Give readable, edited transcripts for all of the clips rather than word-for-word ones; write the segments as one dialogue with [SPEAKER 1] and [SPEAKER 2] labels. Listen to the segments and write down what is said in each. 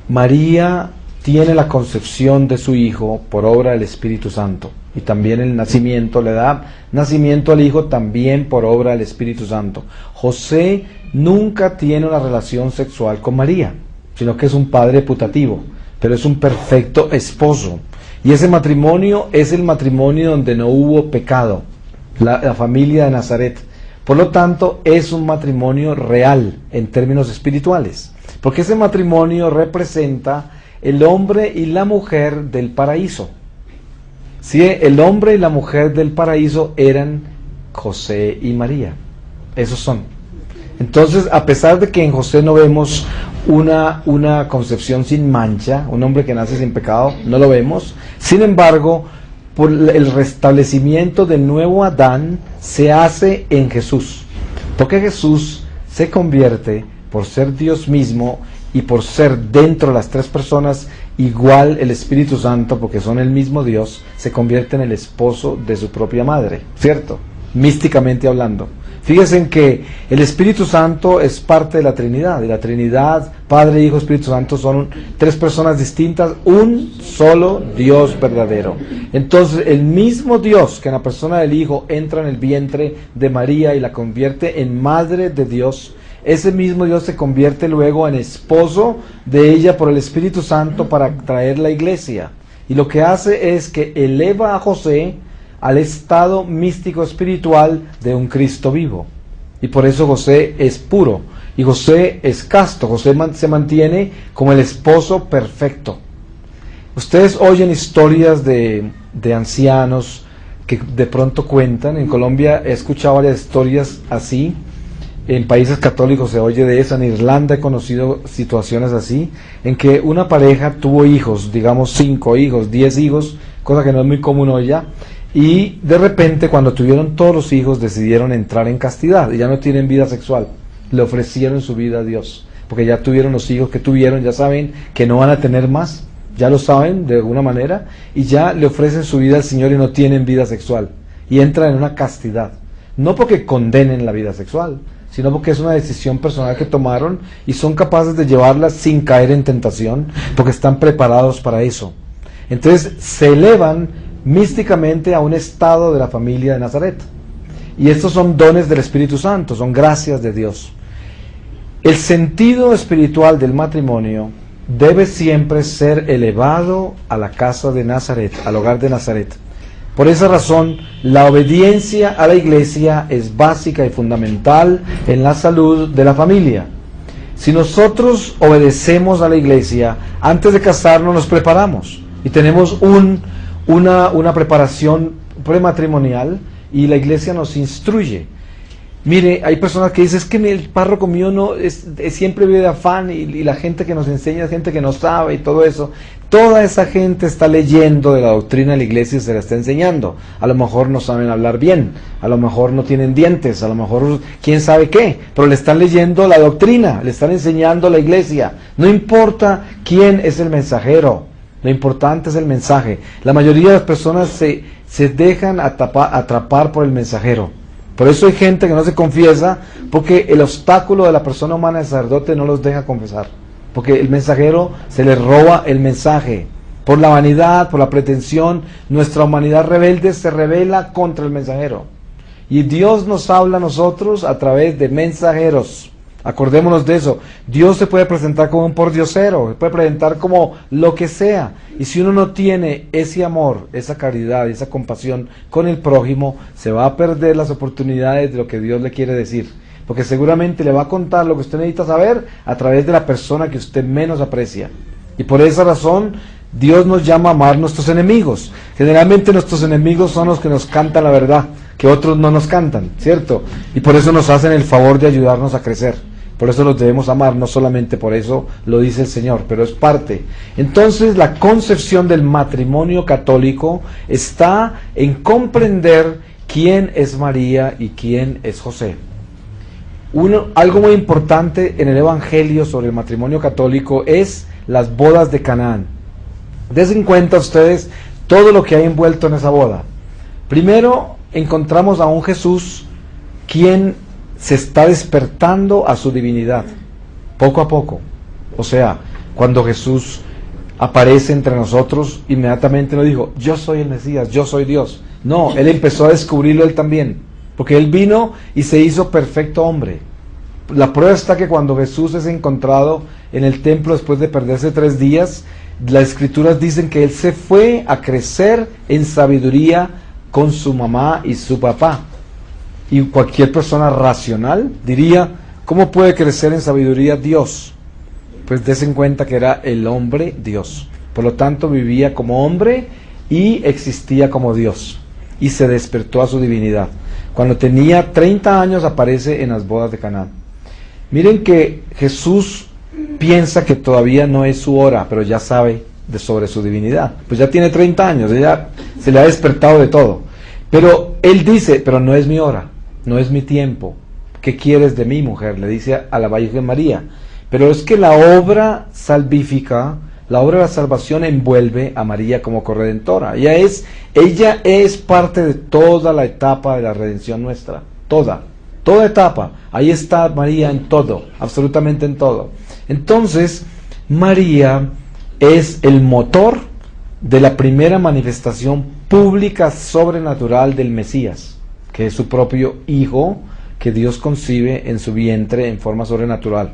[SPEAKER 1] María tiene la concepción de su hijo por obra del Espíritu Santo, y también el nacimiento, le da nacimiento al hijo también por obra del Espíritu Santo. José nunca tiene una relación sexual con María, sino que es un padre putativo, pero es un perfecto esposo. Y ese matrimonio es el matrimonio donde no hubo pecado, la familia de Nazaret. Por lo tanto, es un matrimonio real en términos espirituales, porque ese matrimonio representa el hombre y la mujer del paraíso. Sí, el hombre y la mujer del paraíso eran José y María. Esos son. Entonces, a pesar de que en José no vemos una concepción sin mancha, un hombre que nace sin pecado, no lo vemos. Sin embargo, por el restablecimiento del nuevo Adán se hace en Jesús, porque Jesús se convierte, por ser Dios mismo y por ser dentro de las tres personas igual el Espíritu Santo, porque son el mismo Dios, se convierte en el esposo de su propia madre, ¿cierto? Místicamente hablando. Fíjense en que el Espíritu Santo es parte de la Trinidad, y la Trinidad, Padre, Hijo, Espíritu Santo, son tres personas distintas, un solo Dios verdadero. Entonces, el mismo Dios que en la persona del Hijo entra en el vientre de María y la convierte en madre de Dios, ese mismo Dios se convierte luego en esposo de ella por el Espíritu Santo para traer la iglesia. Y lo que hace es que eleva a José al estado místico espiritual de un Cristo vivo. Y por eso José es puro, y José es casto, José se mantiene como el esposo perfecto. Ustedes oyen historias de ancianos que de pronto cuentan, en Colombia he escuchado varias historias así, en países católicos se oye de eso, en Irlanda he conocido situaciones así, en que una pareja tuvo hijos, digamos 5 hijos, 10 hijos, cosa que no es muy común hoy ya, y de repente cuando tuvieron todos los hijos decidieron entrar en castidad y ya no tienen vida sexual, le ofrecieron su vida a Dios, porque ya tuvieron los hijos que tuvieron, ya saben que no van a tener más, ya lo saben de alguna manera, y ya le ofrecen su vida al Señor y no tienen vida sexual, y entran en una castidad, no porque condenen la vida sexual, sino porque es una decisión personal que tomaron y son capaces de llevarla sin caer en tentación, porque están preparados para eso. Entonces se elevan místicamente a un estado de la familia de Nazaret. Y estos son dones del Espíritu Santo, son gracias de Dios. El sentido espiritual del matrimonio debe siempre ser elevado a la casa de Nazaret, al hogar de Nazaret. Por esa razón, la obediencia a la iglesia es básica y fundamental en la salud de la familia. Si nosotros obedecemos a la iglesia, antes de casarnos nos preparamos y tenemos una preparación prematrimonial y la iglesia nos instruye. Mire, hay personas que dicen, es que el párroco mío no siempre vive de afán y la gente que nos enseña es gente que no sabe y todo eso. Toda esa gente está leyendo de la doctrina de la iglesia y se la está enseñando. A lo mejor no saben hablar bien, a lo mejor no tienen dientes, a lo mejor quién sabe qué, pero le están leyendo la doctrina, le están enseñando la iglesia. No importa quién es el mensajero, lo importante es el mensaje. La mayoría de las personas se dejan atrapar por el mensajero. Por eso hay gente que no se confiesa, porque el obstáculo de la persona humana del sacerdote no los deja confesar. Porque el mensajero se le roba el mensaje. Por la vanidad, por la pretensión, nuestra humanidad rebelde se rebela contra el mensajero. Y Dios nos habla a nosotros a través de mensajeros. Acordémonos de eso. Dios se puede presentar como un pordiosero, se puede presentar como lo que sea. Y si uno no tiene ese amor, esa caridad, esa compasión con el prójimo, se va a perder las oportunidades de lo que Dios le quiere decir. Porque seguramente le va a contar lo que usted necesita saber a través de la persona que usted menos aprecia. Y por esa razón, Dios nos llama a amar a nuestros enemigos. Generalmente nuestros enemigos son los que nos cantan la verdad, que otros no nos cantan, ¿cierto? Y por eso nos hacen el favor de ayudarnos a crecer. Por eso los debemos amar, no solamente por eso lo dice el Señor, pero es parte. Entonces la concepción del matrimonio católico está en comprender quién es María y quién es José. Algo muy importante en el Evangelio sobre el matrimonio católico es las bodas de Canaán. Dense en cuenta ustedes todo lo que hay envuelto en esa boda. Primero encontramos a un Jesús quien se está despertando a su divinidad, poco a poco. O sea, cuando Jesús aparece entre nosotros, inmediatamente no dijo, yo soy el Mesías, yo soy Dios. No, Él empezó a descubrirlo Él también, porque Él vino y se hizo perfecto hombre. La prueba está que cuando Jesús es encontrado en el templo después de perderse 3 días, las escrituras dicen que Él se fue a crecer en sabiduría con su mamá y su papá. Y cualquier persona racional diría, ¿cómo puede crecer en sabiduría Dios? Pues des en cuenta que era el hombre Dios. Por lo tanto, vivía como hombre y existía como Dios. Y se despertó a su divinidad. Cuando tenía 30 años aparece en las bodas de Caná. Miren que Jesús piensa que todavía no es su hora, pero ya sabe sobre su divinidad. Pues ya tiene 30 años, ya se le ha despertado de todo. Pero Él dice, pero no es mi hora, no es mi tiempo. ¿Qué quieres de mí, mujer? Le dice a la Virgen María. Pero es que la obra salvífica, la obra de la salvación envuelve a María como corredentora. Ella es parte de toda la etapa de la redención nuestra. Toda etapa. Ahí está María en todo, absolutamente en todo. Entonces, María es el motor de la primera manifestación pública sobrenatural del Mesías, que es su propio Hijo, que Dios concibe en su vientre en forma sobrenatural.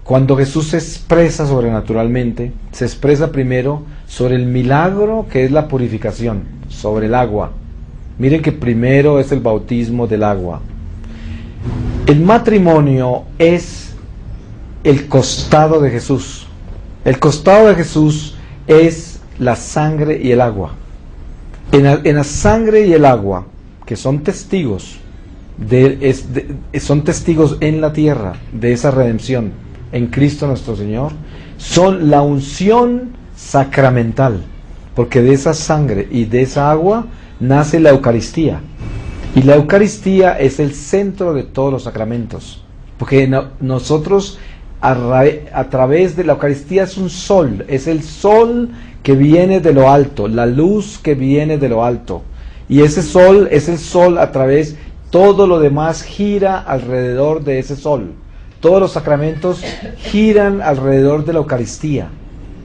[SPEAKER 1] Cuando Jesús se expresa sobrenaturalmente, se expresa primero sobre el milagro que es la purificación, sobre el agua. Miren que primero es el bautismo del agua. El matrimonio es el costado de Jesús. El costado de Jesús es la sangre y el agua. En la sangre y el agua, que son testigos, son testigos en la tierra de esa redención, en Cristo nuestro Señor, son la unción sacramental, porque de esa sangre y de esa agua nace la Eucaristía, y la Eucaristía es el centro de todos los sacramentos, porque nosotros a través de la Eucaristía es un sol, es el sol que viene de lo alto, la luz que viene de lo alto, y ese sol es el sol a través, todo lo demás gira alrededor de ese sol. Todos los sacramentos giran alrededor de la Eucaristía.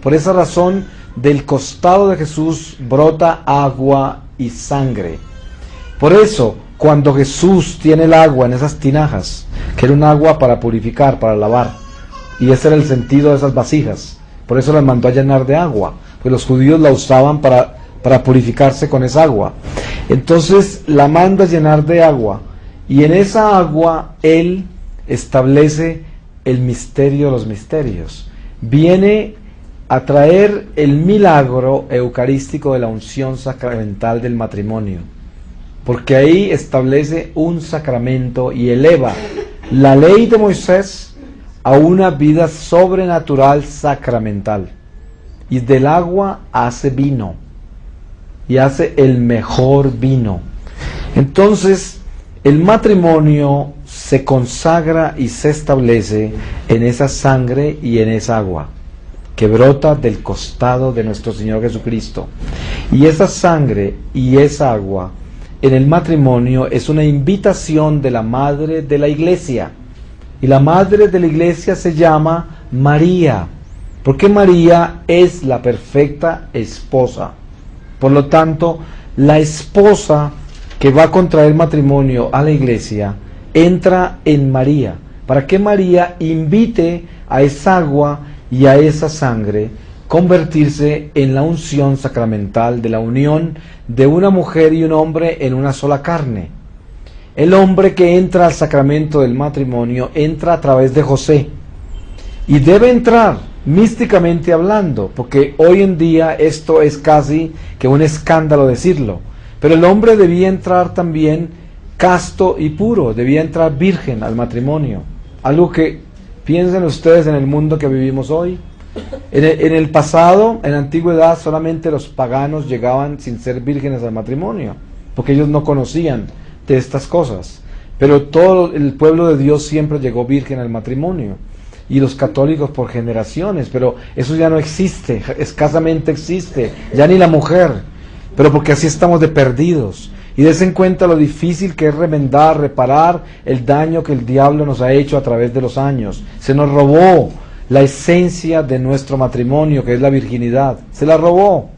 [SPEAKER 1] Por esa razón, del costado de Jesús brota agua y sangre. Por eso, cuando Jesús tiene el agua en esas tinajas, que era un agua para purificar, para lavar, y ese era el sentido de esas vasijas, por eso las mandó a llenar de agua, pues los judíos la usaban para purificarse con esa agua. Entonces la manda a llenar de agua, y en esa agua Él establece el misterio de los misterios. Viene a traer el milagro eucarístico de la unción sacramental del matrimonio, porque ahí establece un sacramento y eleva la ley de Moisés a una vida sobrenatural sacramental, y del agua hace vino, y hace el mejor vino. Entonces el matrimonio se consagra y se establece en esa sangre y en esa agua que brota del costado de nuestro Señor Jesucristo. Y esa sangre y esa agua en el matrimonio es una invitación de la Madre de la Iglesia. Y la Madre de la Iglesia se llama María, porque María es la perfecta esposa. Por lo tanto, la esposa que va a contraer matrimonio a la Iglesia entra en María, para que María invite a esa agua y a esa sangre convertirse en la unción sacramental de la unión de una mujer y un hombre en una sola carne. El hombre que entra al sacramento del matrimonio entra a través de José, y debe entrar místicamente hablando, porque hoy en día esto es casi que un escándalo decirlo, pero el hombre debía entrar también casto y puro, debía entrar virgen al matrimonio. Algo que piensen ustedes en el mundo que vivimos hoy. En el pasado, en la antigüedad, solamente los paganos llegaban sin ser vírgenes al matrimonio, porque ellos no conocían de estas cosas. Pero todo el pueblo de Dios siempre llegó virgen al matrimonio, y los católicos por generaciones, pero eso ya no existe, escasamente existe, ya ni la mujer. Pero porque así estamos de perdidos. Y desen cuenta lo difícil que es remendar, reparar el daño que el diablo nos ha hecho a través de los años. Se nos robó la esencia de nuestro matrimonio, que es la virginidad. Se la robó.